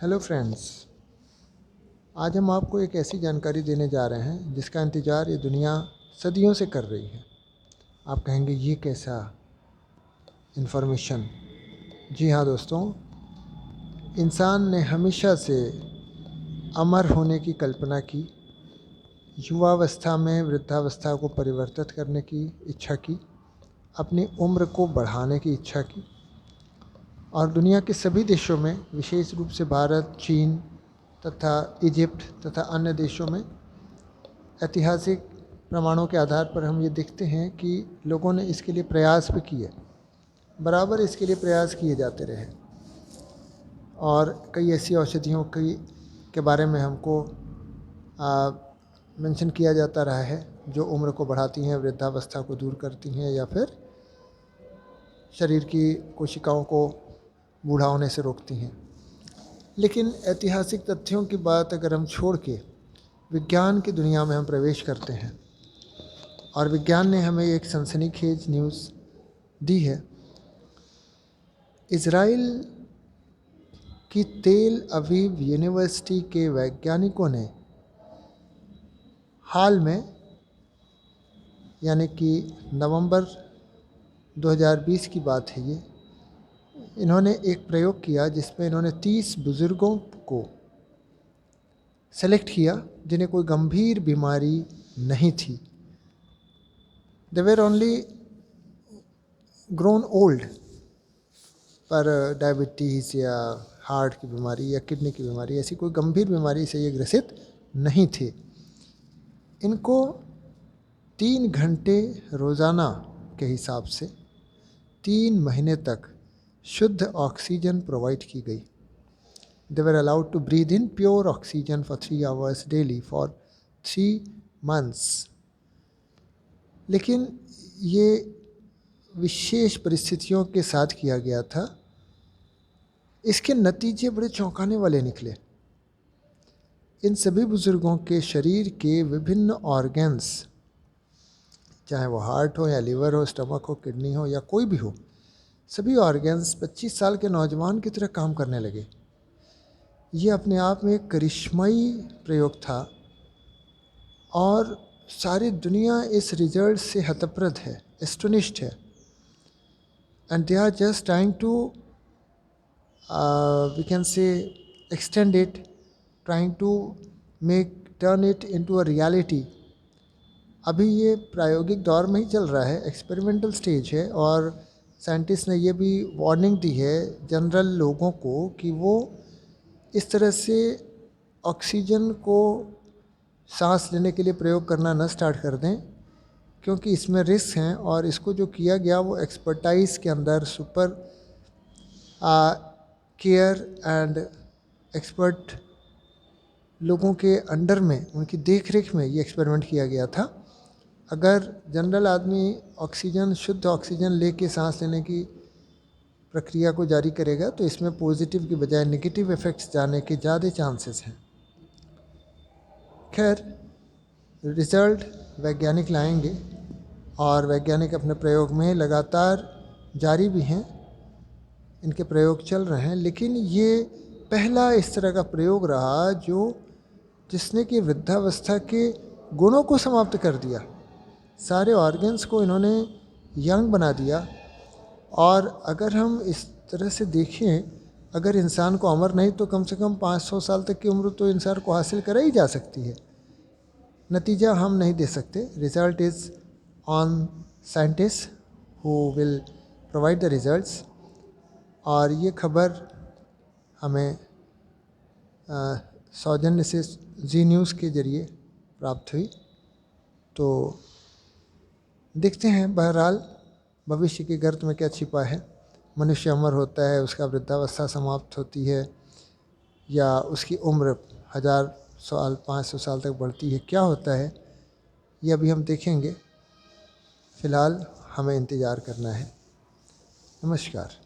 Hello friends, आज हम आपको एक ऐसी जानकारी देने जा रहे हैं जिसका इंतज़ार ये दुनिया सदियों से कर रही है। आप कहेंगे ये कैसा इन्फॉर्मेशन। जी हाँ दोस्तों, इंसान ने हमेशा से अमर होने की कल्पना की, युवावस्था में वृद्धावस्था को परिवर्तित करने की इच्छा की, अपनी उम्र को बढ़ाने की इच्छा की और दुनिया के सभी देशों में, विशेष रूप से भारत, चीन तथा इजिप्ट तथा अन्य देशों में ऐतिहासिक प्रमाणों के आधार पर हम ये देखते हैं कि लोगों ने इसके लिए प्रयास भी किए, बराबर इसके लिए प्रयास किए जाते रहे और कई ऐसी औषधियों के बारे में हमको मेंशन किया जाता रहा है जो उम्र को बढ़ाती हैं, वृद्धावस्था को दूर करती हैं या फिर शरीर की कोशिकाओं को बूढ़ा होने से रोकती हैं। लेकिन ऐतिहासिक तथ्यों की बात अगर हम छोड़ के विज्ञान की दुनिया में हम प्रवेश करते हैं और विज्ञान ने हमें एक सनसनीखेज न्यूज़ दी है। इज़राइल की तेल अवीव यूनिवर्सिटी के वैज्ञानिकों ने हाल में, यानी कि नवंबर 2020 की बात है ये, इन्होंने एक प्रयोग किया जिसमें इन्होंने 30 बुज़ुर्गों को सेलेक्ट किया जिन्हें कोई गंभीर बीमारी नहीं थी। They were only grown old, पर डायबिटीज़ या हार्ट की बीमारी या किडनी की बीमारी, ऐसी कोई गंभीर बीमारी से ये ग्रसित नहीं थे। इनको 3 घंटे रोज़ाना के हिसाब से 3 महीने तक शुद्ध ऑक्सीजन प्रोवाइड की गई। They were allowed to breathe in pure oxygen for 3 hours daily for 3 months. लेकिन ये विशेष परिस्थितियों के साथ किया गया था। इसके नतीजे बड़े चौंकाने वाले निकले। इन सभी बुज़ुर्गों के शरीर के विभिन्न ऑर्गन्स, चाहे वो हार्ट हो या लीवर हो, स्टमक हो, किडनी हो या कोई भी हो, सभी ऑर्गन्स 25 साल के नौजवान की तरह काम करने लगे। ये अपने आप में एक करिश्माई प्रयोग था और सारी दुनिया इस रिजल्ट से हतप्रद है, एस्टोनिश्ड है। And they are just trying to we can say extend it, trying to turn it into a reality. अभी ये प्रायोगिक दौर में ही चल रहा है, एक्सपेरिमेंटल स्टेज है और साइंटिस्ट ने ये भी वार्निंग दी है जनरल लोगों को कि वो इस तरह से ऑक्सीजन को सांस लेने के लिए प्रयोग करना न स्टार्ट कर दें, क्योंकि इसमें रिस्क हैं और इसको जो किया गया वो एक्सपर्टाइज के अंदर, सुपर केयर एंड एक्सपर्ट लोगों के अंडर में, उनकी देख रेख में ये एक्सपेरिमेंट किया गया था। अगर जनरल आदमी ऑक्सीजन, शुद्ध ऑक्सीजन लेके सांस लेने की प्रक्रिया को जारी करेगा तो इसमें पॉजिटिव की बजाय नेगेटिव इफ़ेक्ट्स जाने के ज़्यादा चांसेस हैं। खैर, रिज़ल्ट वैज्ञानिक लाएंगे और वैज्ञानिक अपने प्रयोग में लगातार जारी भी हैं, इनके प्रयोग चल रहे हैं। लेकिन ये पहला इस तरह का प्रयोग रहा जिसने कि वृद्धावस्था के गुणों को समाप्त कर दिया। सारे ऑर्गन्स को इन्होंने यंग बना दिया। और अगर हम इस तरह से देखें, अगर इंसान को अमर नहीं तो कम से कम 500 साल तक की उम्र तो इंसान को हासिल करा ही जा सकती है। नतीजा हम नहीं दे सकते, result is on scientist who will provide the results. और ये खबर हमें सौजन्य से जी न्यूज़ के ज़रिए प्राप्त हुई। तो देखते हैं बहरहाल भविष्य के गर्त में क्या छिपा है। मनुष्य अमर होता है, उसका वृद्धावस्था समाप्त होती है या उसकी उम्र 1000 साल 500 साल तक बढ़ती है, क्या होता है ये अभी हम देखेंगे। फ़िलहाल हमें इंतज़ार करना है। नमस्कार।